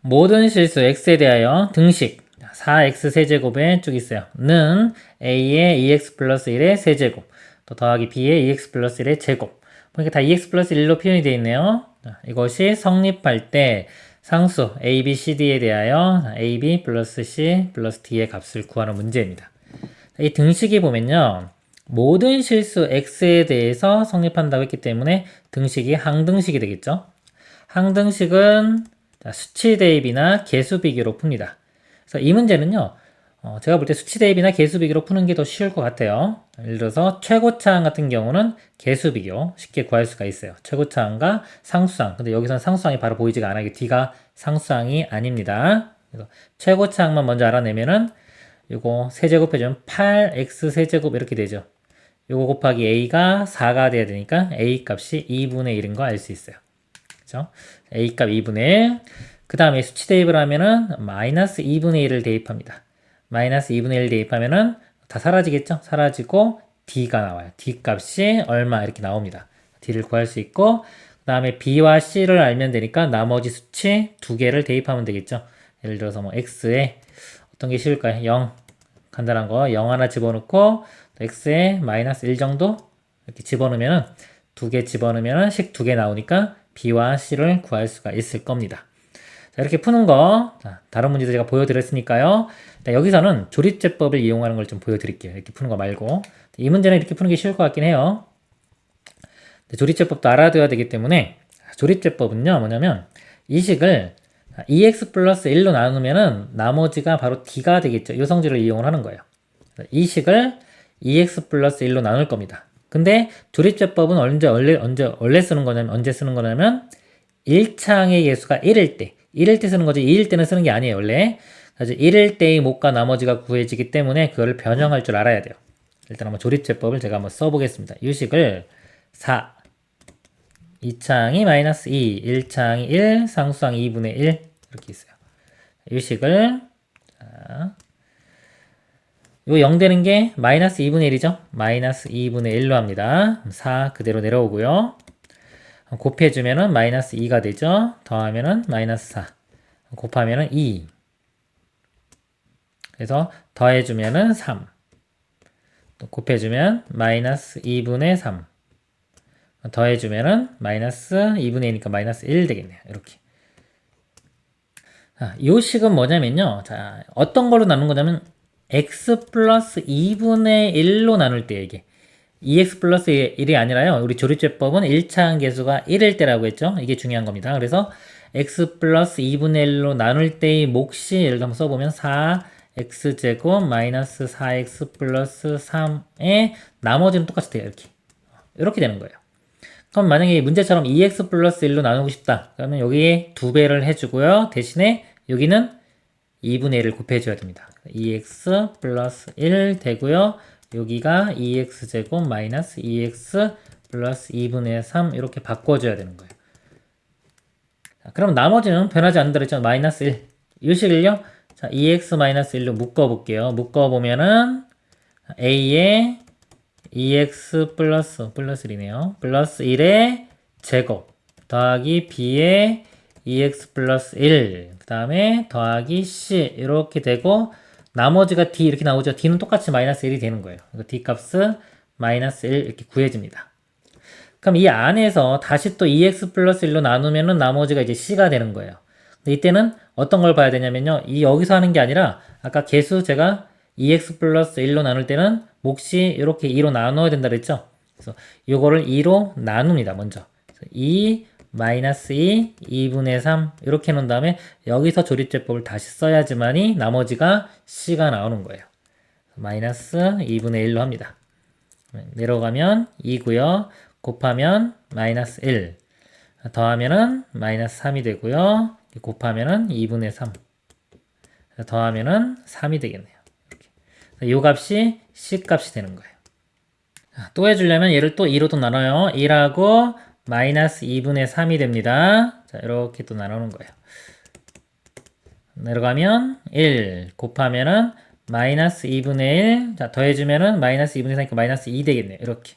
모든 실수 x에 대하여 등식 4x 세제곱에 쭉 있어요. 는 a의 2x 플러스 1의 세제곱 또 더하기 b의 2x 플러스 1의 제곱 보니까 다 2x 플러스 1로 표현이 되어 있네요. 이것이 성립할 때 상수 a, b, c, d에 대하여 a, b 플러스 c 플러스 d의 값을 구하는 문제입니다. 이 등식이 보면요. 모든 실수 x에 대해서 성립한다고 했기 때문에 등식이 항등식이 되겠죠. 항등식은 수치 대입이나 개수 비교로 풉니다. 그래서 이 문제는요. 제가 볼 때 수치 대입이나 개수 비교로 푸는 게 더 쉬울 것 같아요. 예를 들어서 최고차항 같은 경우는 개수 비교 쉽게 구할 수가 있어요. 최고차항과 상수항. 근데 여기서는 상수항이 바로 보이지가 않아요. 이게 D가 상수항이 아닙니다. 그래서 최고차항만 먼저 알아내면은 요거 세제곱 해주면 8x 세제곱 이렇게 되죠. 요거 곱하기 a가 4가 돼야 되니까 a 값이 2분의 1인 거 알 수 있어요. 그죠? a 값 2분의 1. 그 다음에 수치 대입을 하면은 마이너스 2분의 1을 대입합니다. 마이너스 2분의 1 대입하면은 다 사라지겠죠? 사라지고 d가 나와요. d 값이 얼마 이렇게 나옵니다. d를 구할 수 있고 그 다음에 b와 c를 알면 되니까 나머지 수치 두 개를 대입하면 되겠죠. 예를 들어서 뭐 x에 어떤 게 쉬울까요? 0 간단한 거 0 하나 집어넣고 x에 마이너스 1 정도 이렇게 집어넣으면은 두 개 집어넣으면은 식 두 개 나오니까 b와 c를 구할 수가 있을 겁니다. 자, 이렇게 푸는 거 다른 문제도 제가 보여드렸으니까요. 자, 여기서는 조립제법을 이용하는 걸 좀 보여드릴게요. 이렇게 푸는 거 말고 이 문제는 이렇게 푸는 게 쉬울 것 같긴 해요. 조립제법도 알아둬야 되기 때문에 조립제법은요 뭐냐면 이 식을 2x 플러스 1로 나누면은 나머지가 바로 d가 되겠죠. 요 성질을 이용을 하는 거예요. 이 식을 2x 플러스 1로 나눌 겁니다. 근데 조립제법은 원래 쓰는 거냐면 언제 쓰는 거냐면 1차항의 개수가 1일 때 쓰는 거지 2일 때는 쓰는 게 아니에요 원래. 그래서 1일 때의 목과 나머지가 구해지기 때문에 그거를 변형할 줄 알아야 돼요. 일단 한번 조립제법을 제가 한번 써보겠습니다. 이 식을 4 2차항이 마이너스 2 1차항이 1 상수항이 2분의 1 이렇게 있어요. 이 식을 요 0 되는 게 마이너스 2분의 1이죠. 마이너스 2분의 1로 합니다. 4 그대로 내려오고요. 곱해주면은 마이너스 2가 되죠. 더하면은 마이너스 4 곱하면은 2 그래서 더해주면은 3 또 곱해주면 마이너스 2분의 3 더해주면은 마이너스 2분의 2니까 마이너스 1 되겠네요. 이렇게. 이 식은 뭐냐면요. 자, 어떤 걸로 나눈 거냐면 x 플러스 2분의 1로 나눌 때 이게 2x 플러스 1이 아니라요. 우리 조립제법은 1차항 계수가 1일 때라고 했죠. 이게 중요한 겁니다. 그래서 x 플러스 2분의 1로 나눌 때의 몫이 예를 들어 한번 써보면 4x제곱 마이너스 4x 플러스 3의 나머지는 똑같이 돼요. 이렇게 되는 거예요. 그럼 만약에 문제처럼 2x 플러스 1로 나누고 싶다. 그러면 여기에 2배를 해주고요. 대신에 여기는 2분의 1을 곱해줘야 됩니다. 2x 플러스 1 되고요. 여기가 2x제곱 마이너스 2x 플러스 2분의 3 이렇게 바꿔줘야 되는 거예요. 자, 그럼 나머지는 변하지 않는다 그랬죠. 마이너스 1. 이 식을요. 자, 2x 마이너스 1로 묶어볼게요. 묶어보면은 a에 2x 플러스 1이네요. 플러스 1의 제곱 더하기 b의 2x 플러스 1 그 다음에 더하기 c 이렇게 되고 나머지가 d 이렇게 나오죠. d는 똑같이 마이너스 1이 되는 거예요. d 값은 마이너스 1 이렇게 구해집니다. 그럼 이 안에서 다시 또 2x 플러스 1로 나누면은 나머지가 이제 c가 되는 거예요. 근데 이때는 어떤 걸 봐야 되냐면요. 이 여기서 하는 게 아니라 아까 개수 제가 2x 플러스 1로 나눌 때는 몫이 이렇게 2로 나눠야 된다 그랬죠. 그래서 이거를 2로 나눕니다. 먼저 2 마이너스 2 2분의 3 이렇게 해놓은 다음에 여기서 조립제법을 다시 써야지만이 나머지가 c가 나오는 거예요. 마이너스 2분의 1로 합니다. 내려가면 2고요. 곱하면 마이너스 1 더하면은 마이너스 3이 되고요. 곱하면은 2분의 3 더하면은 3이 되겠네요. 이 값이 c 값이 되는 거예요. 또 해주려면 얘를 또 2로 또 나눠요. 1하고 마이너스 2분의 3이 됩니다. 자, 이렇게 또 나누는 거예요. 내려가면 1 곱하면은 마이너스 2분의 1 자, 더해주면은 마이너스 2분의 3이니까 마이너스 2 되겠네요. 이렇게.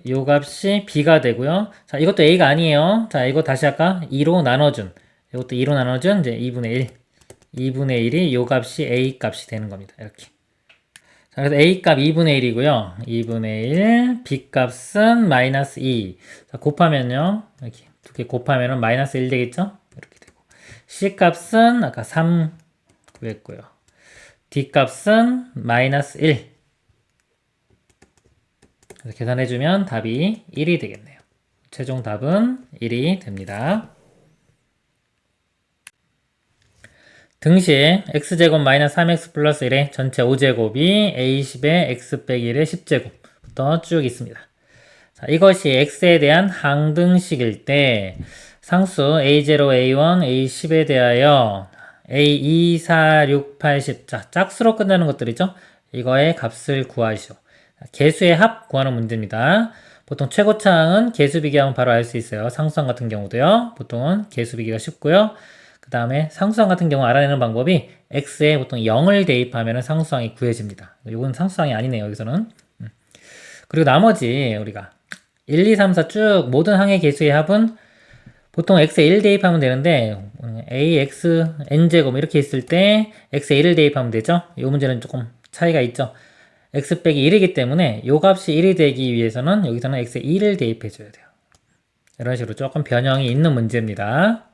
요 값이 b가 되고요. 자, 이것도 a가 아니에요. 자, 이거 다시 아까 2로 나눠준 이것도 2로 나눠준 이제 2분의 1. 2분의 1이 요 값이 A 값이 되는 겁니다. 이렇게. 자, 그래서 A 값 2분의 1이고요. 2분의 1, B 값은 마이너스 2. 자, 곱하면요. 이렇게 두 개 곱하면은 마이너스 1 되겠죠? 이렇게 되고. C 값은 아까 3 구했고요. D 값은 마이너스 1. 그래서 계산해주면 답이 1이 되겠네요. 최종 답은 1이 됩니다. 등식 x제곱 마이너스 3x 플러스 1의 전체 5제곱이 a10의 x 빼기 1의 10제곱부터 쭉 있습니다. 자, 이것이 x에 대한 항등식일 때 상수 a0, a1, a10에 대하여 a2, 4, 6, 8, 10 자, 짝수로 끝나는 것들이죠. 이거의 값을 구하시오. 개수의 합 구하는 문제입니다. 보통 최고차항은 개수 비교하면 바로 알 수 있어요. 상수항 같은 경우도요. 보통은 개수 비교가 쉽고요. 그 다음에 상수항 같은 경우 알아내는 방법이 x에 보통 0을 대입하면 상수항이 구해집니다. 이건 상수항이 아니네요. 여기서는. 그리고 나머지 우리가 1, 2, 3, 4 쭉 모든 항의 개수의 합은 보통 x에 1 대입하면 되는데 ax n제곱 이렇게 있을 때 x에 1을 대입하면 되죠. 이 문제는 조금 차이가 있죠. x 빼기 1이기 때문에 이 값이 1이 되기 위해서는 여기서는 x에 2를 대입해 줘야 돼요. 이런 식으로 조금 변형이 있는 문제입니다.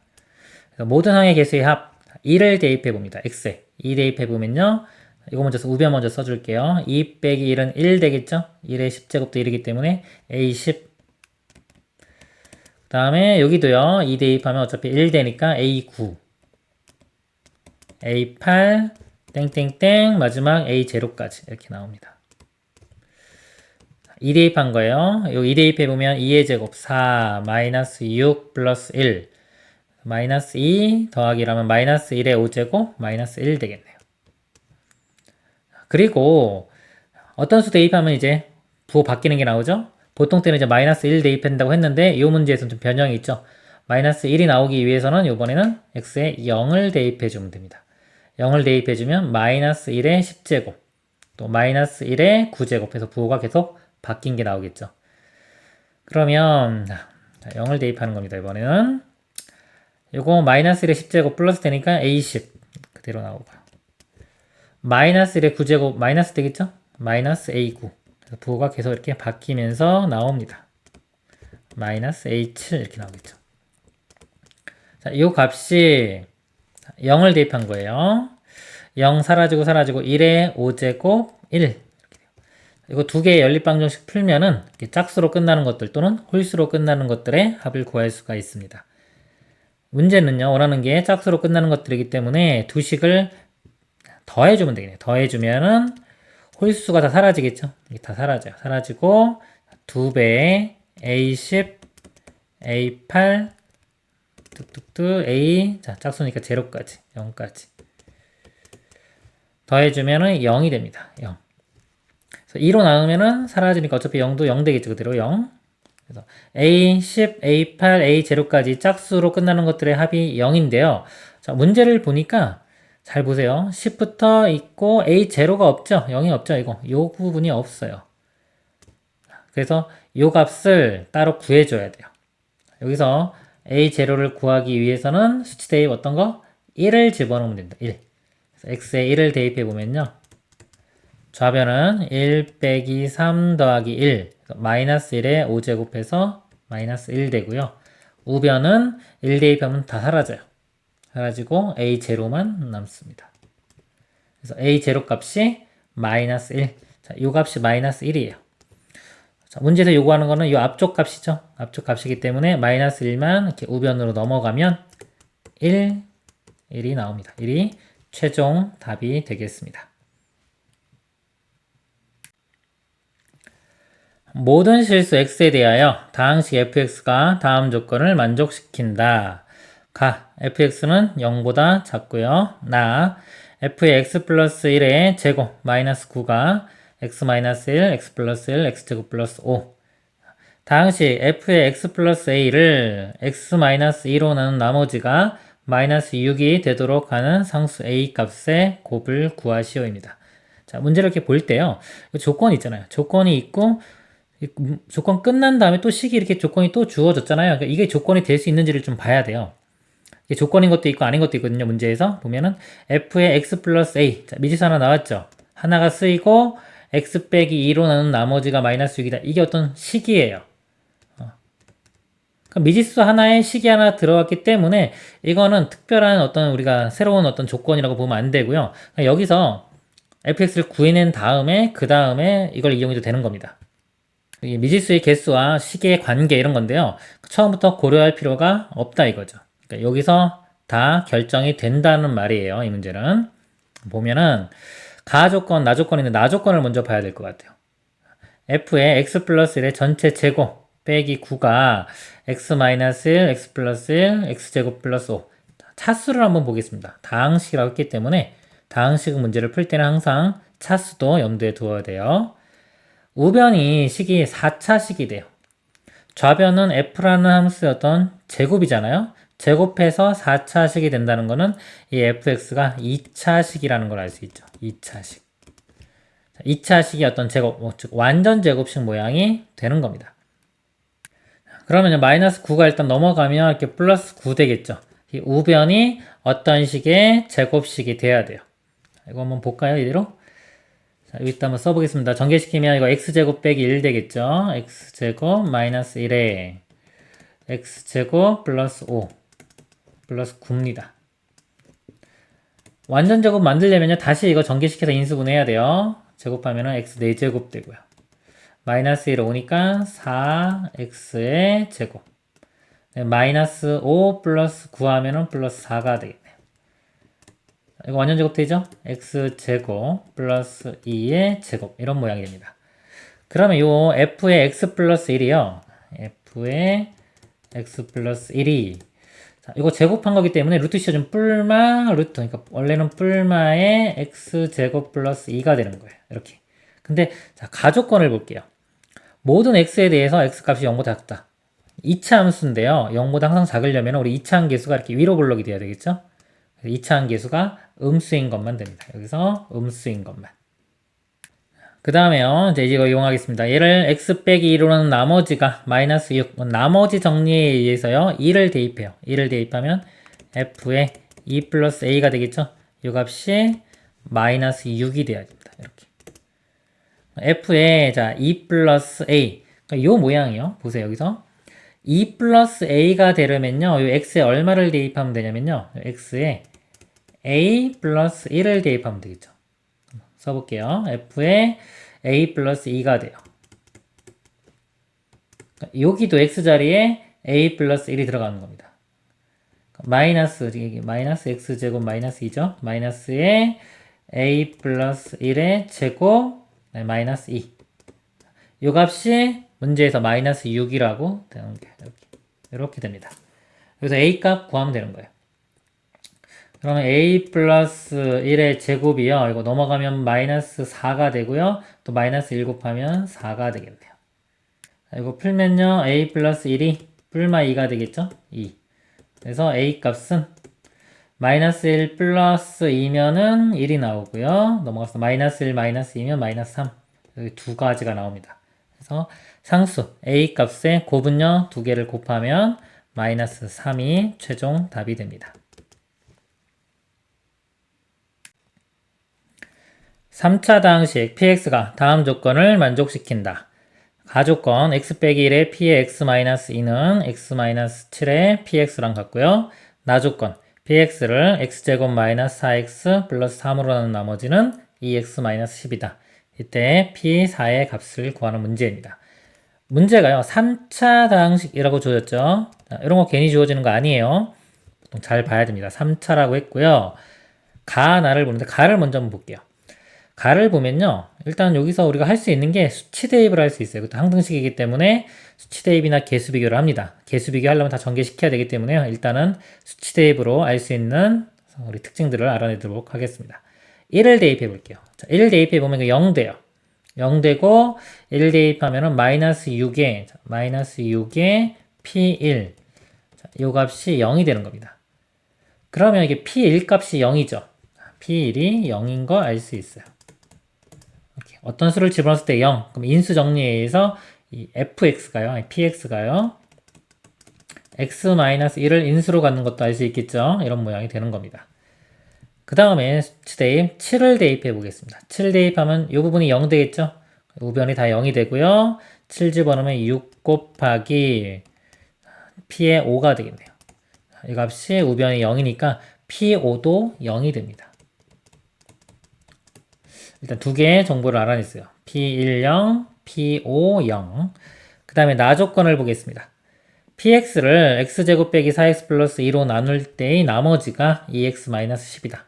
그래서 모든 항의 개수의 합 2를 대입해 봅니다. x에 2 대입해 보면요. 이거 먼저 우변 먼저 써줄게요. 2 빼기 1은 1 되겠죠? 1의 10제곱도 1이기 때문에 a10. 그 다음에 여기도요. 2 대입하면 어차피 1 되니까 a9, a8, 땡땡땡 마지막 a0까지 이렇게 나옵니다. 2 대입한 거예요. 여기 2 대입해 보면 2의 제곱 4 마이너스 6 플러스 1 마이너스 2 더하기라면 마이너스 1의 5제곱 마이너스 1 되겠네요. 그리고 어떤 수 대입하면 이제 부호 바뀌는 게 나오죠? 보통 때는 이제 마이너스 1 대입한다고 했는데 이 문제에서는 좀 변형이 있죠. 마이너스 1이 나오기 위해서는 이번에는 x에 0을 대입해 주면 됩니다. 0을 대입해 주면 마이너스 1의 10제곱 또 마이너스 1의 9제곱 해서 부호가 계속 바뀐 게 나오겠죠. 그러면 0을 대입하는 겁니다. 이번에는 요거 마이너스 1의 10제곱 플러스 되니까 a10 그대로 나오고요. 마이너스 1의 9제곱 마이너스 되겠죠? 마이너스 a9 부호가 계속 이렇게 바뀌면서 나옵니다. 마이너스 a7 이렇게 나오겠죠. 자, 이 값이 0을 대입한 거예요. 0 사라지고 1의 5제곱 1 이거 두 개의 연립방정식 풀면은 짝수로 끝나는 것들 또는 홀수로 끝나는 것들의 합을 구할 수가 있습니다. 문제는요, 원하는 게 짝수로 끝나는 것들이기 때문에 두 식을 더해주면 되겠네요. 더해주면은 홀수가 다 사라지겠죠? 이게 다 사라져요. 사라지고 2배의 A10, A8, 뚝뚝뚝 A, 자, 짝수니까 0까지, 0까지. 더해주면은 0이 됩니다. 0. 그래서 2로 나누면은 사라지니까 어차피 0도 0 되겠죠. 그대로 0. 그래서 A10, A8, A0까지 짝수로 끝나는 것들의 합이 0인데요. 자, 문제를 보니까 잘 보세요. 10부터 있고 A0가 없죠. 0이 없죠. 이거. 요 부분이 없어요. 그래서 요 값을 따로 구해줘야 돼요. 여기서 A0를 구하기 위해서는 수치 대입 어떤 거? 1을 집어넣으면 됩니다. 1. 그래서 X에 1을 대입해 보면요. 좌변은 1 빼기 3 더하기 1 마이너스 1에 5제곱해서 마이너스 1 되고요. 우변은 1 대입하면 다 사라져요. 사라지고 A0만 남습니다. 그래서 A0 값이 마이너스 1. 자, 이 값이 마이너스 1이에요. 자, 문제에서 요구하는 거는 이 앞쪽 값이죠. 앞쪽 값이기 때문에 마이너스 1만 이렇게 우변으로 넘어가면 1이 나옵니다. 1이 최종 답이 되겠습니다. 모든 실수 x에 대하여 다항식 fx가 다음 조건을 만족시킨다. 가, fx는 0보다 작고요. 나, f의 x 플러스 1의 제곱 마이너스 9가 x 마이너스 1, x 플러스 1, x제곱 플러스 5. 다항식 f의 x 플러스 a를 x 마이너스 2로 나눈 나머지가 마이너스 6이 되도록 하는 상수 a 값의 곱을 구하시오입니다. 자, 문제를 이렇게 볼 때요. 조건이 있잖아요. 조건이 있고 조건 끝난 다음에 또 식이 이렇게 조건이 또 주어졌잖아요. 그러니까 이게 조건이 될 수 있는지를 좀 봐야 돼요. 이게 조건인 것도 있고 아닌 것도 있거든요. 문제에서 보면은 f의 x 플러스 a. 자, 미지수 하나 나왔죠. 하나가 쓰이고 x 빼기 2로 나눈 나머지가 마이너스 6이다. 이게 어떤 식이에요. 그러니까 미지수 하나에 식이 하나 들어갔기 때문에 이거는 특별한 어떤 우리가 새로운 어떤 조건이라고 보면 안 되고요. 그러니까 여기서 fx를 구해낸 다음에 그 다음에 이걸 이용해도 되는 겁니다. 이 미지수의 개수와 식의 관계 이런 건데요. 처음부터 고려할 필요가 없다 이거죠. 그러니까 여기서 다 결정이 된다는 말이에요. 이 문제는 보면은 가조건, 나조건인데 나조건을 먼저 봐야 될 것 같아요. f의 x 플러스 1의 전체 제곱 빼기 9가 x 마이너스 1, x 플러스 1, x제곱 플러스 5 차수를 한번 보겠습니다. 다항식이라고 했기 때문에 다항식 문제를 풀 때는 항상 차수도 염두에 두어야 돼요. 우변이 식이 4차식이 돼요. 좌변은 f라는 함수의 어떤 제곱이잖아요. 제곱해서 4차식이 된다는 것은 이 fx가 2차식이라는 걸 알 수 있죠. 2차식. 2차식이 어떤 제곱, 즉 완전 제곱식 모양이 되는 겁니다. 그러면 마이너스 9가 일단 넘어가면 이렇게 플러스 9 되겠죠. 이 우변이 어떤 식의 제곱식이 돼야 돼요. 이거 한번 볼까요? 이대로? 자, 여기다 한번 써보겠습니다. 전개시키면 이거 x제곱 빼기 1 되겠죠. x제곱 마이너스 1에 x제곱 플러스 5 플러스 9입니다. 완전 제곱 만들려면요. 다시 이거 전개시켜서 인수분해해야 돼요. 제곱하면은 x 4제곱 되고요. 마이너스 1 오니까 4x의 제곱. 마이너스 5 플러스 9 하면은 플러스 4가 되겠네요. 이거 완전 제곱 되죠? x제곱 플러스 2의 제곱. 이런 모양이 됩니다. 그러면 요 f의 x 플러스 1이요. f의 x 플러스 1이 자, 이거 제곱한 거기 때문에 루트 씌워준 뿔마 루트. 그러니까 원래는 뿔마의 x제곱 플러스 2가 되는 거예요. 이렇게. 근데 자, 가조건을 볼게요. 모든 x에 대해서 x값이 0보다 작다. 2차 함수인데요. 0보다 항상 작으려면 우리 2차 함계수가 이렇게 위로 블록이 돼야 되겠죠? 2차 함계수가 음수인 것만 됩니다. 여기서 음수인 것만. 그 다음에요. 이제 이거 이용하겠습니다. 얘를 x 빼기 2로는 나머지가 마이너스 6. 나머지 정리에 의해서요. 2를 대입해요. 2를 대입하면 f의 2 플러스 a가 되겠죠? 이 값이 마이너스 6이 돼야 됩니다. 이렇게. f의 자, 2 플러스 a. 그러니까 요 모양이요. 보세요. 여기서. 2 플러스 a가 되려면요. 요 x에 얼마를 대입하면 되냐면요. x에 a 플러스 1을 대입하면 되겠죠. 써볼게요. f에 a 플러스 2가 돼요. 여기도 x자리에 a 플러스 1이 들어가는 겁니다. 마이너스 x제곱 마이너스 2죠. 마이너스에 a 플러스 1의 제곱 마이너스 2. 요 값이 문제에서 마이너스 6이라고 되는 게 이렇게 됩니다. 그래서 a 값 구하면 되는 거예요. 그러면 a 플러스 1의 제곱이요. 이거 넘어가면 마이너스 4가 되고요. 또 마이너스 1 곱하면 4가 되겠네요. 이거 풀면요. a 플러스 1이 뿔마 2가 되겠죠? 2. 그래서 a 값은 마이너스 1 플러스 2면은 1이 나오고요. 넘어가서 마이너스 1 마이너스 2면 마이너스 3. 여기 두 가지가 나옵니다. 그래서 상수 a 값의 곱은요. 두 개를 곱하면 마이너스 3이 최종 답이 됩니다. 3차 다항식 px가 다음 조건을 만족시킨다. 가조건 x 빼기 1의 p의 x-2는 x-7의 px랑 같고요. 나조건 px를 x제곱 마이너스 4x 플러스 3으로 나눈 나머지는 2x-10이다. 이때 p4의 값을 구하는 문제입니다. 문제가요. 3차 다항식이라고 주어졌죠. 이런 거 괜히 주어지는 거 아니에요. 보통 잘 봐야 됩니다. 3차라고 했고요. 가, 나를 보는데 가를 먼저 한번 볼게요. 가를 보면요. 일단 여기서 우리가 할 수 있는 게 수치 대입을 할 수 있어요. 그것도 항등식이기 때문에 수치 대입이나 개수 비교를 합니다. 개수 비교 하려면 다 전개시켜야 되기 때문에요. 일단은 수치 대입으로 알 수 있는 우리 특징들을 알아내도록 하겠습니다. 1을 대입해 볼게요. 자, 1을 대입해 보면 0 돼요. 0 되고 1 대입하면은 마이너스 6에 P1. 자, 요 값이 0이 되는 겁니다. 그러면 이게 P1 값이 0이죠. P1이 0인 거 알 수 있어요. 이렇게. 어떤 수를 집어넣었을 때 0. 그럼 인수 정리에 의해서 이 fx가요. px가요. x-1을 인수로 갖는 것도 알 수 있겠죠. 이런 모양이 되는 겁니다. 그 다음에 수치 대입 7을 대입해 보겠습니다. 7 대입하면 이 부분이 0 되겠죠. 우변이 다 0이 되고요. 7 집어넣으면 6 곱하기 p의 5가 되겠네요. 이 값이 우변이 0이니까 p5도 0이 됩니다. 일단 두 개의 정보를 알아냈어요. p10, p50. 그 다음에 나 조건을 보겠습니다. px를 x제곱 빼기 4x 플러스 2로 나눌 때의 나머지가 2x-10이다.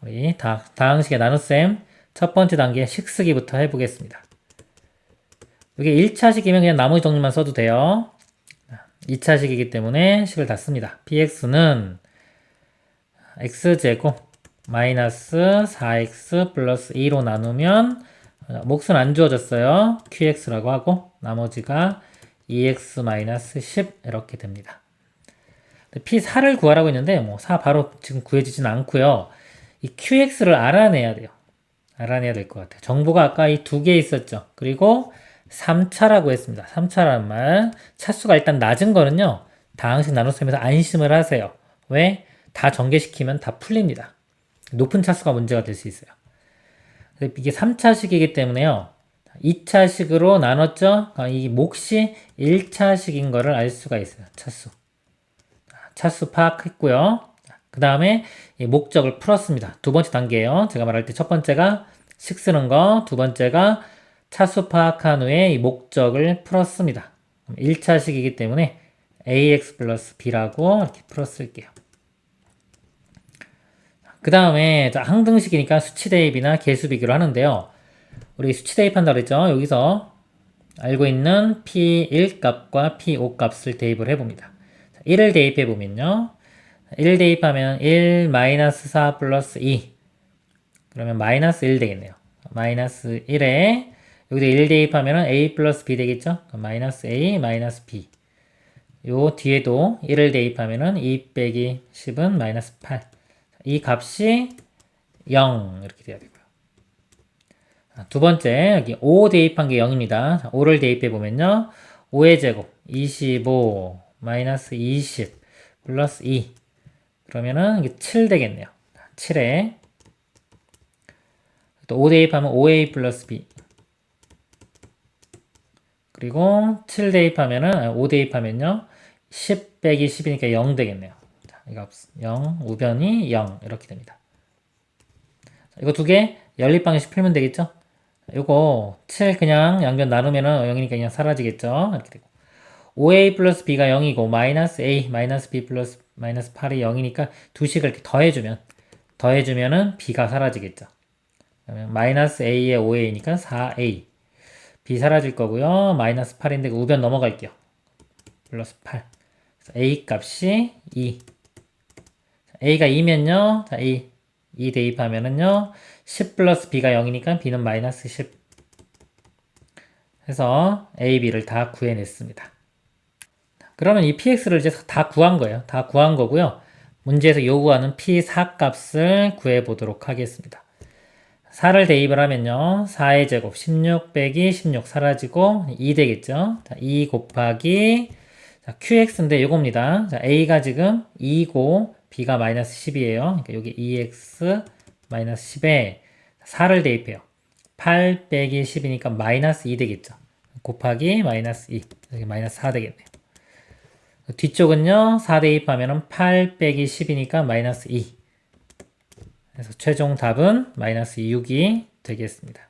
우리 다항식의 나눗셈 첫 번째 단계 식쓰기부터 해보겠습니다. 이게 1차식이면 그냥 나머지 정리만 써도 돼요. 2차식이기 때문에 식을 다 씁니다. px는 x제곱 마이너스 4x 플러스 2로 나누면 몫은 안 주어졌어요. qx라고 하고 나머지가 2x-10 이렇게 됩니다. p4를 구하라고 했는데 뭐 4 바로 지금 구해지진 않고요. 이 qx를 알아내야 돼요. 알아내야 될 것 같아요. 정보가 아까 이 두 개 있었죠. 그리고 3차라고 했습니다. 3차라는 말. 차수가 일단 낮은 거는요. 다항식 나눗셈에서 안심을 하세요. 왜? 다 전개시키면 다 풀립니다. 높은 차수가 문제가 될 수 있어요. 이게 3차식이기 때문에요. 2차식으로 나눴죠? 이 몫이 1차식인 거를 알 수가 있어요. 차수 파악했고요. 그 다음에 이 목적을 풀었습니다. 두 번째 단계예요. 제가 말할 때 첫 번째가 식 쓰는 거, 두 번째가 차수 파악한 후에 이 목적을 풀었습니다. 1차식이기 때문에 ax 플러스 b라고 이렇게 풀었을게요. 그 다음에 항등식이니까 수치 대입이나 개수 비교를 하는데요. 우리 수치 대입한다 그랬죠? 여기서 알고 있는 P1 값과 P5 값을 대입을 해봅니다. 1을 대입해보면요. 1 대입하면 1 마이너스 4 플러스 2 그러면 마이너스 1 되겠네요. 마이너스 1에 여기다 1 대입하면 A 플러스 B 되겠죠? 마이너스 A 마이너스 B 요 뒤에도 1을 대입하면 2 빼기 10은 마이너스 8 이 값이 0 이렇게 돼야 되고요. 두 번째 여기 5 대입한 게 0입니다. 5를 대입해 보면요. 5의 제곱 25 마이너스 20 플러스 2 그러면은 이게 7 되겠네요. 7에 또 5 대입하면 5a 플러스 b 그리고 7 대입하면은 5 대입하면요. 10 빼기 10이니까 0 되겠네요. 이거 0, 우변이 0 이렇게 됩니다. 이거 두 개 연립방식 풀면 되겠죠? 이거 7 그냥 양변 나누면은 0이니까 그냥 사라지겠죠? 이렇게 되고 5a 플러스 b가 0이고 마이너스 a 마이너스 b 플러스 마이너스 8이 0이니까 두 식을 이렇게 더해주면은 b가 사라지겠죠? 그러면 마이너스 a에 5a니까 4a b 사라질 거고요. 마이너스 8인데 우변 넘어갈게요. 플러스 8 그래서 a 값이 2 a가 2면요. 자, 2 대입하면은요. 10 플러스 b가 0이니까 b는 마이너스 10 해서 a, b를 다 구해냈습니다. 그러면 이 px를 이제 다 구한 거예요. 다 구한 거고요. 문제에서 요구하는 p4 값을 구해보도록 하겠습니다. 4를 대입을 하면요. 4의 제곱 16 빼기 16 사라지고 2 되겠죠. 자, 2 곱하기 자, qx인데 요겁니다. 자, a가 지금 2고 b가 마이너스 10이에요. 그러니까 여기 2x 마이너스 10에 4를 대입해요. 8 빼기 10이니까 마이너스 2 되겠죠. 곱하기 마이너스 2 여기 마이너스 4 되겠네요. 뒤쪽은요. 4 대입하면 8 빼기 10이니까 마이너스 2 그래서 최종 답은 마이너스 6이 되겠습니다.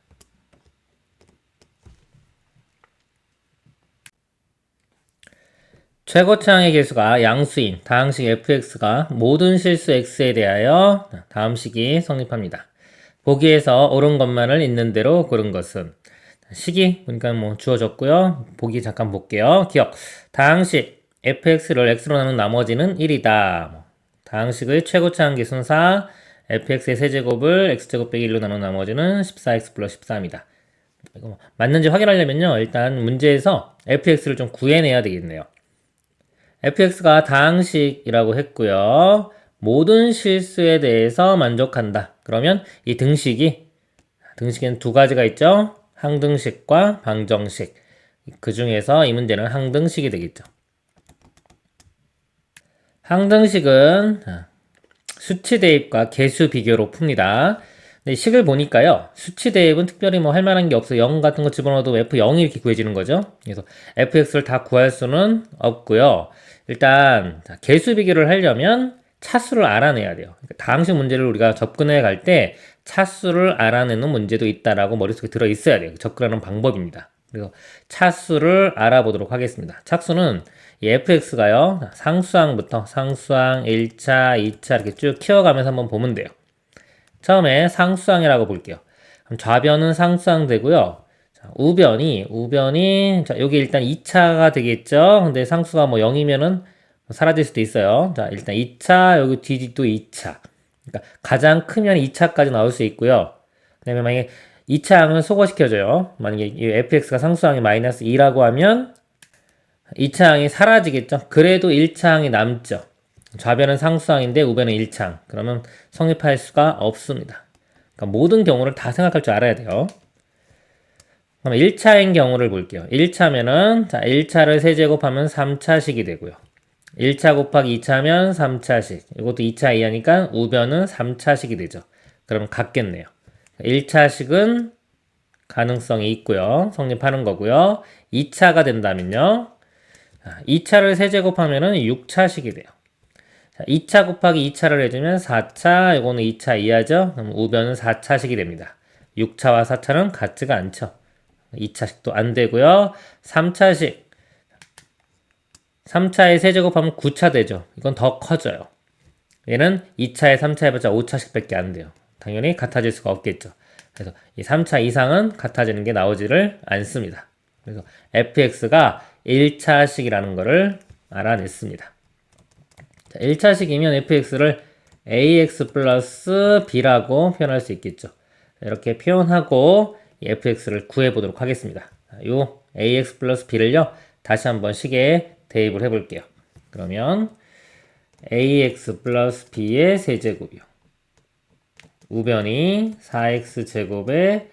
최고차항의 개수가 양수인 다항식 fx가 모든 실수 x에 대하여 다음 식이 성립합니다. 보기에서 옳은 것만을 있는 대로 고른 것은 식이 그러니까 뭐 주어졌고요. 보기 잠깐 볼게요. 기억 다항식 fx를 x로 나눈 나머지는 1이다. 다항식의 최고차항 계수는 4 fx의 세제곱을 x제곱 빼기 1로 나눈 나머지는 14x 플러스 13이다. 이거 맞는지 확인하려면요. 일단 문제에서 fx를 좀 구해내야 되겠네요. fx가 다항식이라고 했고요. 모든 실수에 대해서 만족한다. 그러면 이 등식에는 두 가지가 있죠. 항등식과 방정식. 그 중에서 이 문제는 항등식이 되겠죠. 항등식은 수치 대입과 개수 비교로 풉니다. 근데 식을 보니까요. 수치 대입은 특별히 뭐 할 만한 게 없어. 0 같은 거 집어넣어도 F0이 이렇게 구해지는 거죠. 그래서 fx를 다 구할 수는 없고요. 일단 개수 비교를 하려면 차수를 알아내야 돼요. 그러니까 다항식 문제를 우리가 접근해 갈 때 차수를 알아내는 문제도 있다라고 머릿속에 들어 있어야 돼요. 접근하는 방법입니다. 그래서 차수를 알아보도록 하겠습니다. 차수는 이 fx가요. 상수항부터 상수항 1차, 2차 이렇게 쭉 키워가면서 한번 보면 돼요. 처음에 상수항이라고 볼게요. 그럼 좌변은 상수항 되고요. 자, 우변이 자, 여기 일단 2차가 되겠죠. 근데 상수가 뭐 0이면은 사라질 수도 있어요. 자, 일단 2차, 여기 뒤도 2차. 그러니까 가장 크면 2차까지 나올 수 있고요. 그 다음에 만약에 2차항을 소거시켜줘요. 만약에 이 fx가 상수항이 마이너스 2라고 하면 2차항이 사라지겠죠. 그래도 1차항이 남죠. 좌변은 상수항인데 우변은 1차항. 그러면 성립할 수가 없습니다. 그러니까 모든 경우를 다 생각할 줄 알아야 돼요. 그럼 1차인 경우를 볼게요. 1차면은 자 1차를 세제곱하면 3차식이 되고요. 1차 곱하기 2차면 3차식. 이것도 2차 이하니까 우변은 3차식이 되죠. 그럼 같겠네요. 1차식은 가능성이 있고요. 성립하는 거고요. 2차가 된다면요. 2차를 세제곱하면은 6차식이 돼요. 자, 2차 곱하기 2차를 해주면 4차, 이거는 2차 이하죠? 그럼 우변은 4차식이 됩니다. 6차와 4차는 같지가 않죠. 2차식도 안 되고요. 3차식. 3차에 세제곱하면 9차 되죠. 이건 더 커져요. 얘는 2차에 3차 해봤자 5차씩 밖에 안 돼요. 당연히 같아질 수가 없겠죠. 그래서 이 3차 이상은 같아지는 게 나오지를 않습니다. 그래서 fx가 1차식이라는 것을 알아냈습니다. 자, 1차식이면 fx를 ax 플러스 b라고 표현할 수 있겠죠. 이렇게 표현하고 fx를 구해보도록 하겠습니다. 요 ax 플러스 b를요 다시 한번 식에 대입을 해볼게요. 그러면 ax 플러스 b의 세제곱이요. 우변이 4x 제곱에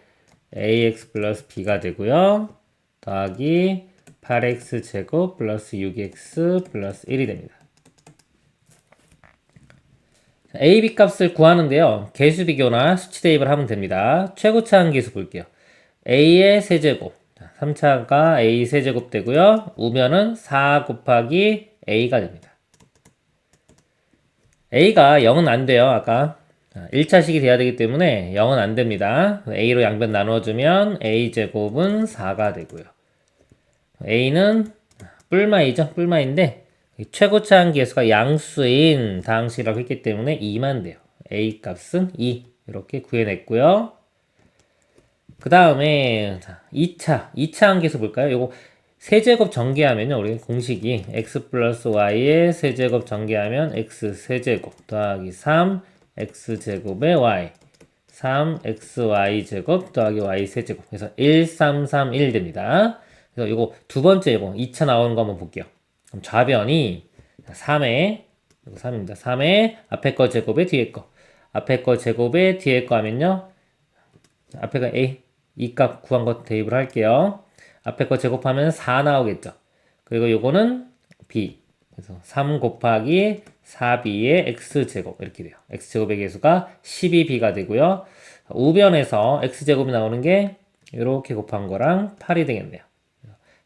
ax 플러스 b가 되고요. 더하기 8x 제곱 플러스 6x 플러스 1이 됩니다. a, b 값을 구하는데요. 개수 비교나 수치 대입을 하면 됩니다. 최고차 함계수 볼게요. a의 세제곱 3차가 a 세제곱 되고요. 우변은 4 곱하기 a가 됩니다. a가 0은 안 돼요. 아까 1차식이 돼야 되기 때문에 0은 안 됩니다. a로 양변 나눠주면 a제곱은 4가 되고요. a는 뿔마이죠. 뿔마인데 최고차 함계수가 양수인 다항식이라고 했기 때문에 2만 돼요. a 값은 2 이렇게 구해냈고요. 그 다음에 2차 함계수 볼까요? 요거 세제곱 전개하면요. 우리 공식이 x 플러스 y의 세제곱 전개하면 x 세제곱 더하기 3 x제곱의 y 3xy 제곱 더하기 y 세제곱 그래서 1, 3, 3, 1 됩니다. 그래서 요거 두 번째 요거 2차 나오는 거 한번 볼게요. 그럼 좌변이 3에 이거 3입니다. 3에 앞에 거 제곱에 뒤에 거 앞에 거 제곱에 뒤에 거 하면요. 앞에가 a 이 값 구한 거 대입을 할게요. 앞에 거 제곱하면 4 나오겠죠. 그리고 요거는 b 그래서 3 곱하기 4b의 x제곱 이렇게 돼요. x제곱의 개수가 12b가 되고요. 우변에서 x제곱이 나오는 게 이렇게 곱한 거랑 8이 되겠네요.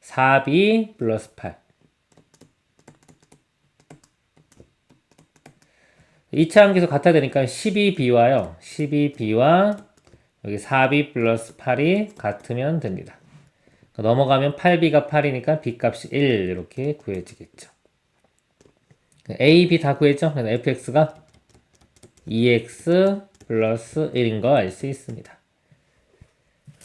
4b 플러스 8 2차 함계수 같아야 되니까 12b와요. 12b와 여기 4b 플러스 8이 같으면 됩니다. 넘어가면 8b가 8이니까 b값이 1 이렇게 구해지겠죠. a, b 다 구했죠? 그래서 fx가 2x 플러스 1인 거 알 수 있습니다.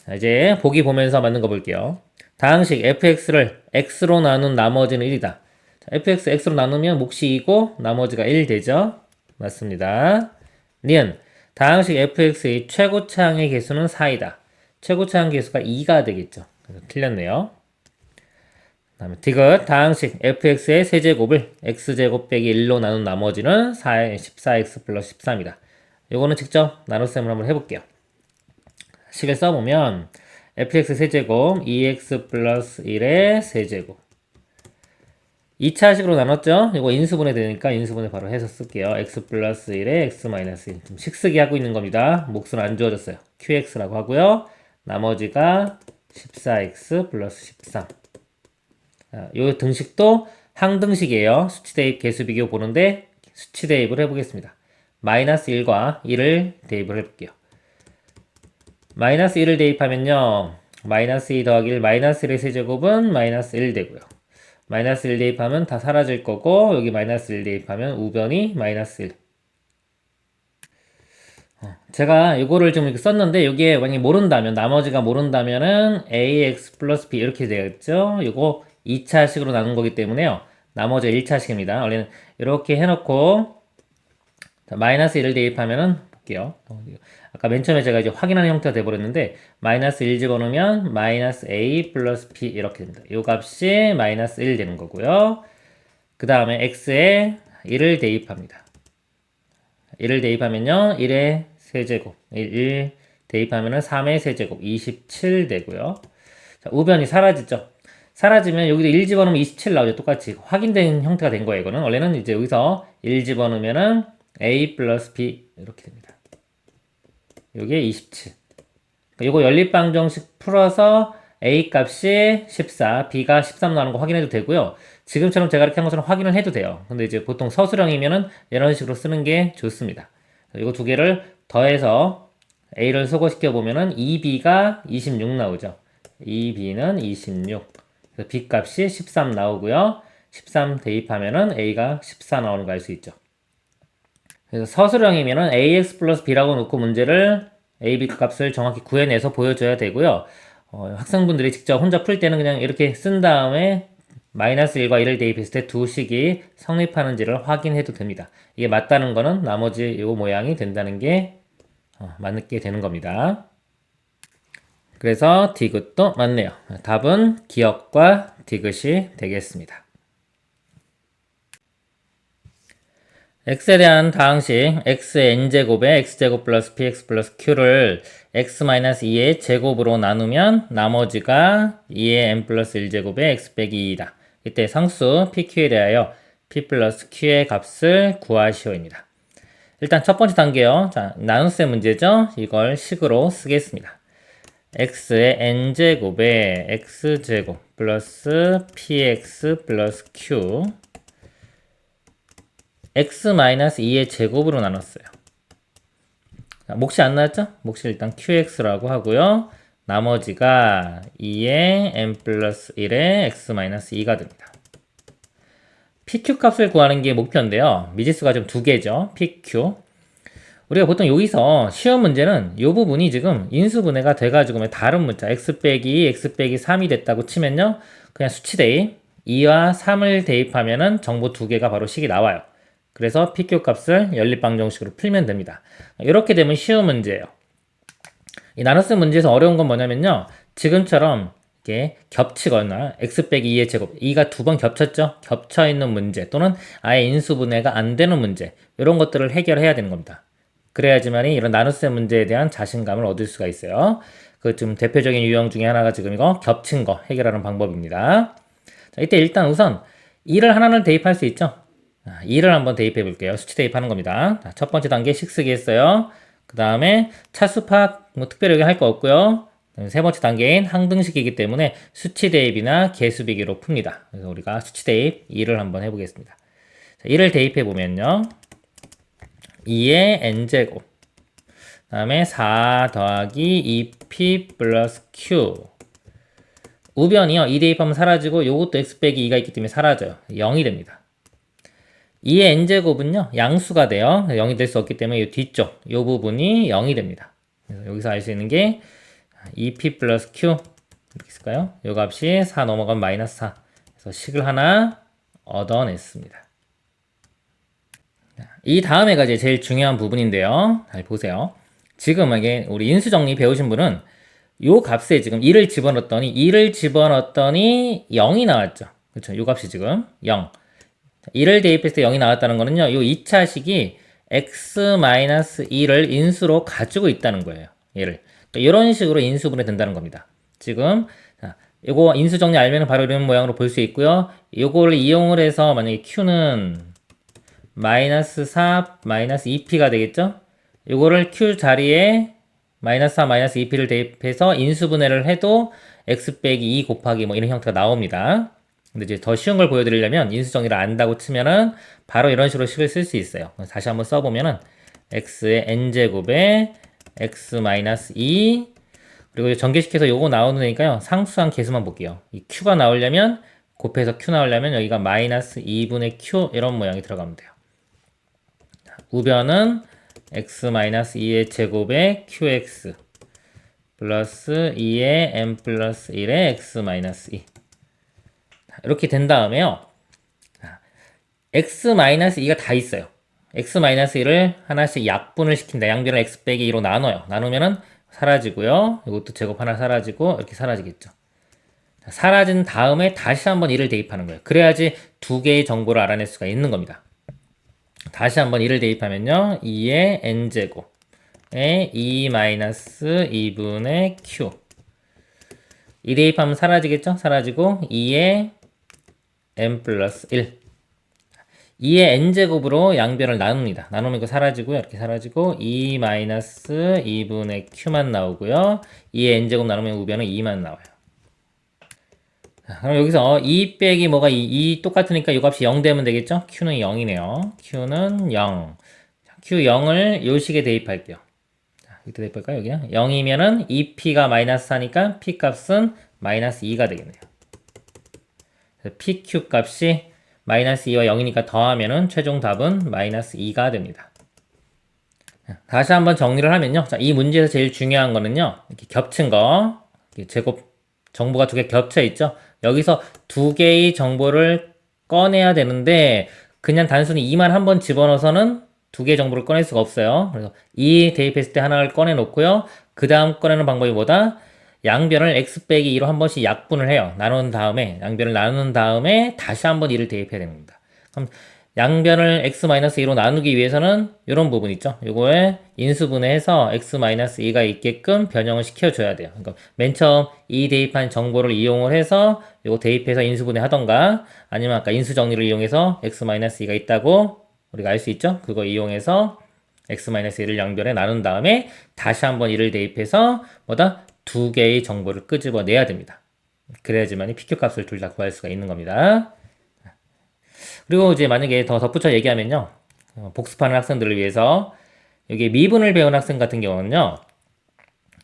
자, 이제 보기 보면서 맞는 거 볼게요. 다항식 fx를 x로 나눈 나머지는 1이다. 자, fx x로 나누면 몫이 2고 나머지가 1 되죠? 맞습니다. 니은 다항식 fx의 최고차항의 개수는 4이다. 최고차항 개수가 2가 되겠죠. 그래서 틀렸네요. 그 다음에 디귿 다항식 fx의 세제곱을 x제곱 빼기 1로 나눈 나머지는 14x 플러스 13이다. 요거는 직접 나눗셈을 한번 해볼게요. 식을 써보면 fx 세제곱 2x 플러스 1의 세제곱 2차식으로 나눴죠? 이거 인수분해 되니까 인수분해 바로 해서 쓸게요. x 플러스 1에 x 마이너스 1. 좀 식쓰기 하고 있는 겁니다. 몫은 안 주어졌어요. qx라고 하고요. 나머지가 14x 플러스 13. 이 등식도 항등식이에요. 수치 대입, 개수 비교 보는데 수치 대입을 해보겠습니다. 마이너스 1과 1을 대입을 해볼게요. 마이너스 1을 대입하면요. 마이너스 2 더하기 1, 마이너스 1의 세제곱은 마이너스 1 되고요. 마이너스 1 대입하면 다 사라질 거고, 여기 마이너스 1 대입하면 우변이 마이너스 1. 제가 이거를 좀 이렇게 썼는데, 여기에 만약에 모른다면, 나머지가 모른다면은 ax 플러스 b 이렇게 되겠죠? 이거 2차식으로 나눈 거기 때문에요. 나머지 1차식입니다. 원래는 이렇게 해놓고, 마이너스 1을 대입하면은, 볼게요. 아까 맨 처음에 제가 이제 확인하는 형태가 돼버렸는데, 마이너스 1 집어넣으면 마이너스 a 플러스 b 이렇게 됩니다. 이 값이 마이너스 1 되는 거고요. 그 다음에 x에 1을 대입합니다. 1을 대입하면요, 1의 세제곱, 1 대입하면은 3의 세제곱, 27 되고요. 자, 우변이 사라지죠. 사라지면 여기도 1 집어넣으면 27 나오죠. 똑같이 확인된 형태가 된 거예요. 이거는 원래는 이제 여기서 1 집어넣으면은 a 플러스 b 이렇게 됩니다. 요게 27. 요거 연립방정식 풀어서 a 값이 14, b가 13 나오는 거 확인해도 되고요. 지금처럼 제가 이렇게 한 것처럼 확인을 해도 돼요. 근데 이제 보통 서술형이면은 이런 식으로 쓰는 게 좋습니다. 이거 두 개를 더해서 a를 소거시켜 보면은 2b가 26 나오죠. 2b는 26. 그래서 b 값이 13 나오고요. 13 대입하면은 a가 14 나오는 거 알 수 있죠. 그래서 서술형이면은 ax 플러스 b라고 놓고 문제를 a, b 값을 정확히 구해내서 보여줘야 되고요. 학생분들이 직접 혼자 풀 때는 그냥 이렇게 쓴 다음에 마이너스 1과 1을 대입했을 때 두 식이 성립하는지를 확인해도 됩니다. 이게 맞다는 거는 나머지 이 모양이 된다는 게 맞게 되는 겁니다. 그래서 디귿도 맞네요. 답은 기역과 디귿이 되겠습니다. x에 대한 다항식 x의 n제곱에 x제곱 플러스 px 플러스 q를 x-2의 제곱으로 나누면 나머지가 2의 n 플러스 1제곱에 x 빼기 2이다. 이때 상수 pq에 대하여 p 플러스 q의 값을 구하시오입니다. 일단 첫 번째 단계요. 자, 나눗셈 문제죠. 이걸 식으로 쓰겠습니다. x의 n제곱에 x제곱 플러스 px 플러스 q x-2의 제곱으로 나눴어요. 자, 몫이 안 나왔죠? 몫이 일단 qx라고 하고요. 나머지가 2의 n 플러스 1의 x-2가 됩니다. pq 값을 구하는 게 목표인데요. 미지수가 좀 두 개죠. pq. 우리가 보통 여기서 쉬운 문제는 이 부분이 지금 인수분해가 돼가지고 다른 문자 x 빼기 3이 됐다고 치면요. 그냥 수치 대입 2와 3을 대입하면은 정보 두 개가 바로 식이 나와요. 그래서 pq 값을 연립방정식으로 풀면 됩니다. 이렇게 되면 쉬운 문제예요. 이 나눗셈 문제에서 어려운 건 뭐냐면요. 지금처럼 이렇게 겹치거나 x 빼기 2의 제곱 2가 두 번 겹쳤죠. 겹쳐있는 문제 또는 아예 인수분해가 안 되는 문제 이런 것들을 해결해야 되는 겁니다. 그래야지만이 이런 나눗셈 문제에 대한 자신감을 얻을 수가 있어요. 그 좀 대표적인 유형 중에 하나가 지금 이거 겹친 거 해결하는 방법입니다. 자, 이때 일단 우선 2를 하나를 대입할 수 있죠. 2를 한번 대입해 볼게요. 수치 대입하는 겁니다. 자, 첫 번째 단계 식쓰기 했어요. 그 다음에 차수 파악 뭐 특별히 여기 할 거 없고요. 세 번째 단계인 항등식이기 때문에 수치 대입이나 개수 비교로 풉니다. 그래서 우리가 수치 대입 2를 한번 해보겠습니다. 자, 1을 대입해 보면요. 2의 n제곱 그 다음에 4 더하기 2p 플러스 q 우변이요. 2 대입하면 사라지고 요것도 x 빼기 2가 있기 때문에 사라져요. 0이 됩니다. 2의 n제곱은요. 양수가 돼요. 0이 될 수 없기 때문에 이 뒤쪽 이 부분이 0이 됩니다. 그래서 여기서 알 수 있는 게 2p 플러스 q 이렇게 쓸까요? 요 값이 4 넘어가면 마이너스 4 그래서 식을 하나 얻어냈습니다. 이 다음에가 이제 제일 중요한 부분인데요. 잘 보세요. 지금 이게 우리 인수정리 배우신 분은 요 값에 지금 2를 집어넣었더니 0이 나왔죠. 그렇죠. 요 값이 지금 0. 1을 대입했을 때 0이 나왔다는 거는요. 요 2차식이 x-2를 인수로 가지고 있다는 거예요. 얘를. 그러니까 이런 식으로 인수분해 된다는 겁니다. 지금 이거 인수 정리 알면 바로 이런 모양으로 볼 수 있고요. 이거를 이용을 해서 만약에 Q는 마이너스 4, 마이너스 2P가 되겠죠? 이거를 Q 자리에 마이너스 4, 마이너스 2P를 대입해서 인수분해를 해도 X 빼기 2 곱하기 뭐 이런 형태가 나옵니다. 근데 이제 더 쉬운 걸 보여드리려면 인수 정리를 안다고 치면은 바로 이런 식으로 식을 쓸 수 있어요. 다시 한번 써보면은 X의 N제곱에 X 마이너스 2 그리고 전개시켜서 요거 나오니까요. 상수한 개수만 볼게요. 이 Q가 나오려면 곱해서 Q 나오려면 여기가 마이너스 2분의 Q 이런 모양이 들어가면 돼요. 우변은 x-2의 제곱에 qx 플러스 2의 m 플러스 1의 x-2 이렇게 된 다음에요. x-2가 다 있어요. x-1을 하나씩 약분을 시킨다. 양변을 x 빼기 2로 나눠요. 나누면은 사라지고요. 이것도 제곱 하나 사라지고 이렇게 사라지겠죠. 사라진 다음에 다시 한번 1을 대입하는 거예요. 그래야지 두 개의 정보를 알아낼 수가 있는 겁니다. 다시 한번 1을 대입하면요. 2의 n제곱에 2-2분의 q 2 대입하면 사라지겠죠? 사라지고 2의 n 플러스 1 2의 n제곱으로 양변을 나눕니다. 나누면 이거 사라지고요. 이렇게 사라지고 2-2분의 q만 나오고요. 2의 n제곱 나누면 우변은 2만 나와요. 그럼 여기서 2 빼기 뭐가 2 똑같으니까 이 값이 0 되면 되겠죠? Q는 0이네요. Q는 0. Q0을 요 식에 대입할게요. 자, 이때 대입할까요? 여기요? 0이면은 2P가 마이너스 4니까 P 값은 마이너스 2가 되겠네요. PQ 값이 마이너스 2와 0이니까 더하면은 최종 답은 마이너스 2가 됩니다. 다시 한번 정리를 하면요. 자, 이 문제에서 제일 중요한 거는요. 이렇게 겹친 거. 이렇게 제곱 정보가 두 개 겹쳐 있죠? 여기서 두 개의 정보를 꺼내야 되는데 그냥 단순히 2만 한번 집어넣어서는 두 개의 정보를 꺼낼 수가 없어요. 그래서 2 대입했을 때 하나를 꺼내 놓고요. 그 다음 꺼내는 방법이 뭐다? 양변을 x 빼기 2로 한 번씩 약분을 해요. 나눈 다음에 양변을 나눈 다음에 다시 한번 2를 대입해야 됩니다. 그럼 양변을 x-2로 나누기 위해서는 이런 부분 있죠. 요거에 인수분해해서 x-2가 있게끔 변형을 시켜줘야 돼요. 그러니까 맨 처음 이 대입한 정보를 이용을 해서 요거 대입해서 인수분해 하던가 아니면 아까 인수정리를 이용해서 x-2가 있다고 우리가 알 수 있죠. 그거 이용해서 x-1을 양변에 나눈 다음에 다시 한번 1을 대입해서 뭐다? 두 개의 정보를 끄집어내야 됩니다. 그래야지만 PQ 값을 둘 다 구할 수가 있는 겁니다. 그리고 이제 만약에 더 덧붙여 얘기하면요. 복습하는 학생들을 위해서 여기 미분을 배운 학생 같은 경우는요.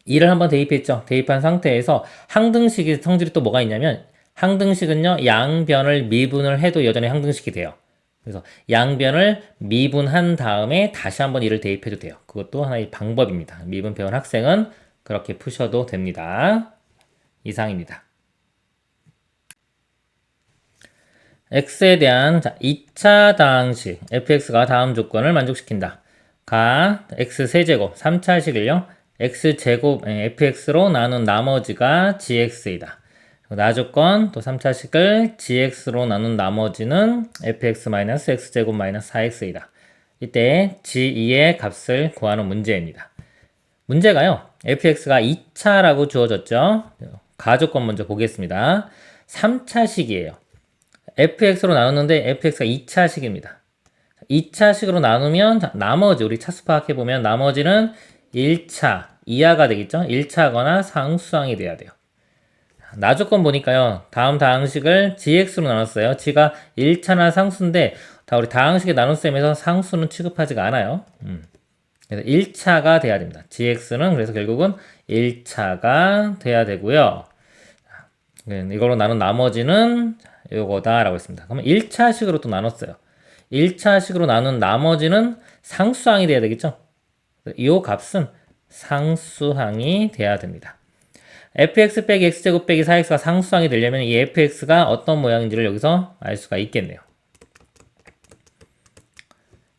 2를 한번 대입했죠. 대입한 상태에서 항등식의 성질이 또 뭐가 있냐면 항등식은요. 양변을 미분을 해도 여전히 항등식이 돼요. 그래서 양변을 미분한 다음에 다시 한번 2를 대입해도 돼요. 그것도 하나의 방법입니다. 미분 배운 학생은 그렇게 푸셔도 됩니다. 이상입니다. x에 대한 2차 다항식 fx가 다음 조건을 만족시킨다. 가 x 세제곱 3차식을요. x제곱 fx로 나눈 나머지가 gx이다. 나조건 또 3차식을 gx로 나눈 나머지는 fx-x제곱 4x이다. 이때 g2의 값을 구하는 문제입니다. 문제가요. fx가 2차라고 주어졌죠. 가조건 먼저 보겠습니다. 3차식이에요. fx로 나눴는데 fx가 2차식입니다. 2차식으로 나누면 나머지 우리 차수 파악해보면 나머지는 1차 이하가 되겠죠. 1차거나 상수항이 돼야 돼요. 나조건 보니까요. 다음 다항식을 gx로 나눴어요. g가 1차나 상수인데 다 우리 다항식의 나눗셈에서 상수는 취급하지가 않아요. 그래서 1차가 돼야 됩니다. gx는 그래서 결국은 1차가 돼야 되고요. 이걸로 나눈 나머지는 요거다라고 했습니다. 그러면 1차식으로 또 나눴어요. 1차식으로 나눈 나머지는 상수항이 돼야 되겠죠? 이 값은 상수항이 돼야 됩니다. fx 빼기 x제곱 빼기 4x가 상수항이 되려면 이 fx가 어떤 모양인지를 여기서 알 수가 있겠네요.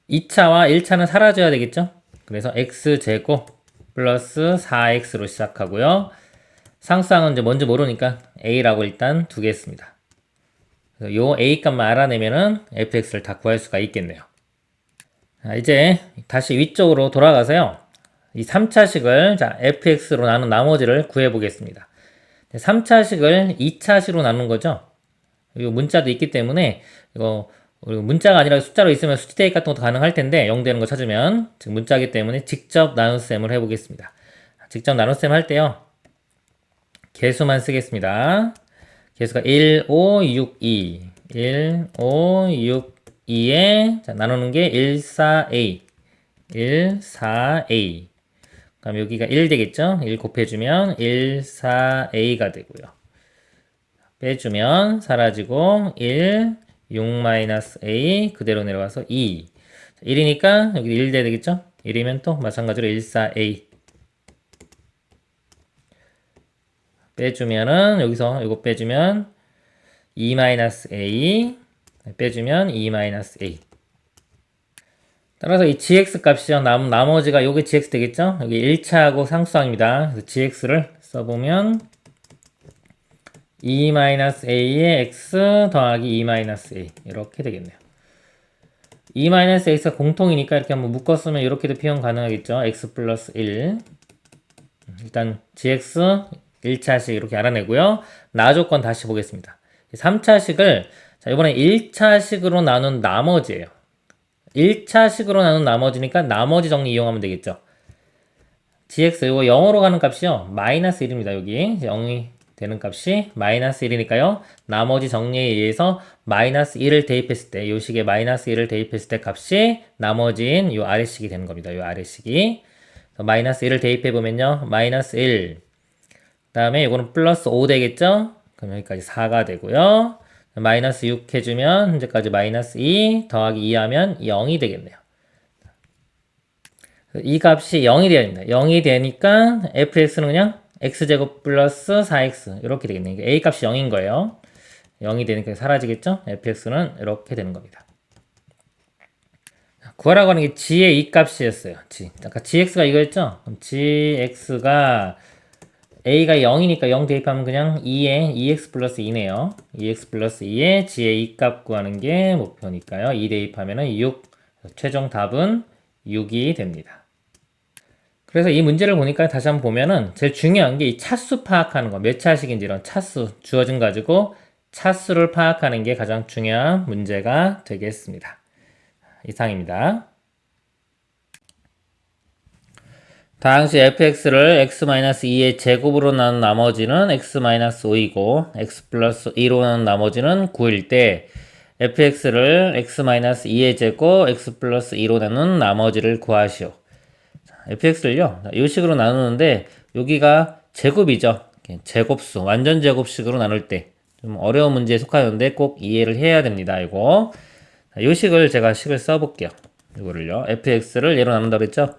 2차와 1차는 사라져야 되겠죠? 그래서 x제곱 플러스 4x로 시작하고요. 상수항은 이제 뭔지 모르니까 a라고 일단 두겠습니다. 요 a 값만 알아내면은 fx를 다 구할 수가 있겠네요. 자, 이제 다시 위쪽으로 돌아가서요. 이 3차식을 자, fx로 나눈 나머지를 구해 보겠습니다. 3차식을 2차식으로 나눈 거죠. 그리고 문자도 있기 때문에 이거 그리고 문자가 아니라 숫자로 있으면 수치 대입 같은 것도 가능할 텐데 0 되는 거 찾으면 지금 문자이기 때문에 직접 나눗셈을 해보겠습니다. 직접 나눗셈 할 때요. 개수만 쓰겠습니다. 개수가 1, 5, 6, 2 1, 5, 6, 2에 자, 나누는 게 1, 4a 1, 4a 그럼 여기가 1 되겠죠? 1 곱해주면 1, 4a가 되고요. 빼주면 사라지고 1, 6-a 그대로 내려가서 2 1이니까 여기 1 돼야 되겠죠? 1이면 또 마찬가지로 1, 4a 빼주면은 여기서 이거 빼주면 2-a 빼주면 2-a 따라서 이 gx 값이죠. 나머지가 요게 gx 되겠죠? 여기 1차하고 상수항입니다. 그래서 gx를 써보면 2-a의 x 더하기 2-a 이렇게 되겠네요. 2-x가 공통이니까 이렇게 한번 묶었으면 이렇게도 표현 가능하겠죠. x 플러스 1 일단 gx 1차식 이렇게 알아내고요. 나 조건 다시 보겠습니다. 3차식을 자 이번에 1차식으로 나눈 나머지예요. 1차식으로 나눈 나머지니까 나머지 정리 이용하면 되겠죠. gx 이거 0으로 가는 값이요. 마이너스 1입니다. 여기 0이 되는 값이 마이너스 1이니까요. 나머지 정리에 의해서 마이너스 1을 대입했을 때 이 식에 마이너스 1을 대입했을 때 값이 나머지인 이 아래식이 되는 겁니다. 이 아래식이 마이너스 1을 대입해보면요. 마이너스 1 그 다음에 이거는 플러스 5 되겠죠? 그럼 여기까지 4가 되고요. 마이너스 6 해주면 현재까지 마이너스 2 더하기 2 하면 0이 되겠네요. 이 값이 0이 되어야 됩니다. 0이 되니까 fx는 그냥 x제곱 플러스 4x 이렇게 되겠네요. a 값이 0인 거예요. 0이 되니까 사라지겠죠? fx는 이렇게 되는 겁니다. 구하라고 하는 게 g의 이 값이었어요. g. 아까 gx가 이거였죠? 그럼 gx가 a가 0이니까 0 대입하면 그냥 2에 2x 플러스 2네요. 2x 플러스 2에 g의 이 값 구하는 게 목표니까요. 2 대입하면 6. 최종 답은 6이 됩니다. 그래서 이 문제를 보니까 다시 한번 보면은 제일 중요한 게 이 차수 파악하는 거. 몇 차식인지 이런 차수 주어진 가지고 차수를 파악하는 게 가장 중요한 문제가 되겠습니다. 이상입니다. 당시 fx를 x-2의 제곱으로 나눈 나머지는 x-5이고 x 플러스 2로 나눈 나머지는 9일 때 fx를 x-2의 제곱 x 플러스 2로 나눈 나머지를 구하시오. fx를요 이 식으로 나누는데 여기가 제곱이죠. 제곱수 완전 제곱식으로 나눌 때 좀 어려운 문제에 속하는데 꼭 이해를 해야 됩니다. 이거 이 식을 제가 식을 써볼게요. 이거를요 fx를 얘로 나눈다고 했죠.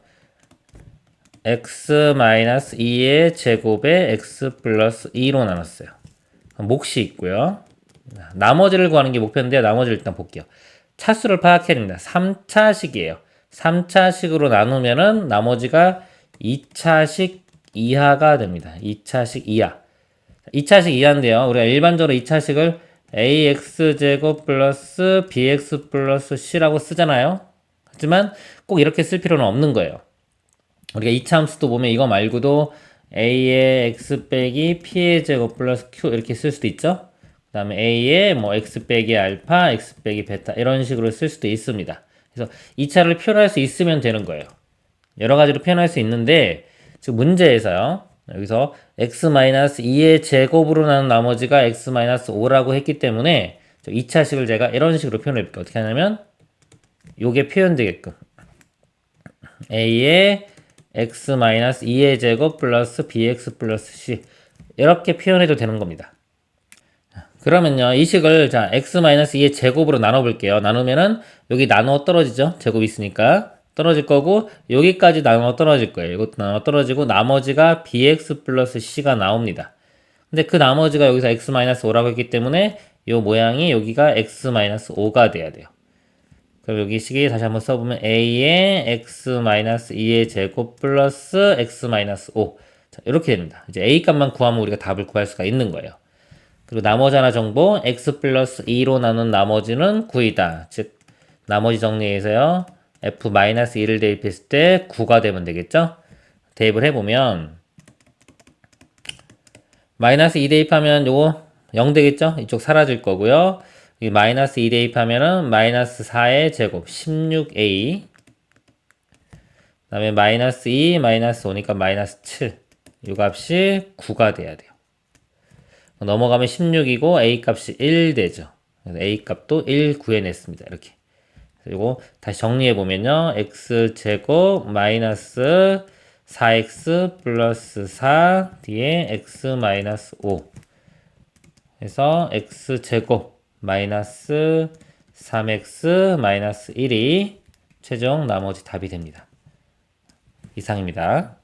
x-2의 제곱에 x 플러스 2로 나눴어요. 몫이 있고요. 나머지를 구하는 게 목표인데 나머지를 일단 볼게요. 차수를 파악해야 됩니다. 3차식이에요. 3차식으로 나누면은 나머지가 2차식 이하가 됩니다. 2차식 이하. 2차식 이하인데요. 우리가 일반적으로 2차식을 ax제곱 플러스 bx 플러스 c라고 쓰잖아요. 하지만 꼭 이렇게 쓸 필요는 없는 거예요. 우리가 2차 함수도 보면 이거 말고도 a의 x 빼기 p의 제곱 플러스 q 이렇게 쓸 수도 있죠. 그 다음에 a의 뭐 x 빼기 알파, x 빼기 베타 이런 식으로 쓸 수도 있습니다. 그래서 2차를 표현할 수 있으면 되는 거예요. 여러 가지로 표현할 수 있는데 지금 문제에서요. 여기서 x-2의 제곱으로 나눈 나머지가 x-5라고 했기 때문에 2차식을 제가 이런 식으로 표현해 볼게요. 어떻게 하냐면 요게 표현되게끔 a의 x-2의 제곱 플러스 bx 플러스 c 이렇게 표현해도 되는 겁니다. 그러면요 이 식을 자 x-2의 제곱으로 나눠 볼게요. 나누면은 여기 나누어 떨어지죠. 제곱이 있으니까 떨어질 거고 여기까지 나누어 떨어질 거예요. 이것도 나누어 떨어지고 나머지가 bx 플러스 c가 나옵니다. 근데 그 나머지가 여기서 x-5라고 했기 때문에 이 모양이 여기가 x-5가 돼야 돼요. 그럼 여기 식이 다시 한번 써보면 a의 x-2의 제곱 플러스 x-5 자, 이렇게 됩니다. 이제 a 값만 구하면 우리가 답을 구할 수가 있는 거예요. 그리고 나머지 하나 정보 x 플러스 2로 나눈 나머지는 9이다. 즉 나머지 정리해서요 f-2를 대입했을 때 9가 되면 되겠죠. 대입을 해보면 마이너스 2 대입하면 요거 0 되겠죠? 이쪽 사라질 거고요. 이 마이너스 2 대입하면은 마이너스 4의 제곱 16a. 그 다음에 마이너스 2 마이너스 5니까 마이너스 7. 이 값이 9가 돼야 돼요. 넘어가면 16이고 a 값이 1 되죠. 그래서 a 값도 1 구해냈습니다. 이렇게. 그리고 다시 정리해 보면요. x제곱 마이너스 4x 플러스 4 뒤에 x 마이너스 5 해서 x제곱 마이너스 3x 마이너스 1이 최종 나머지 답이 됩니다. 이상입니다.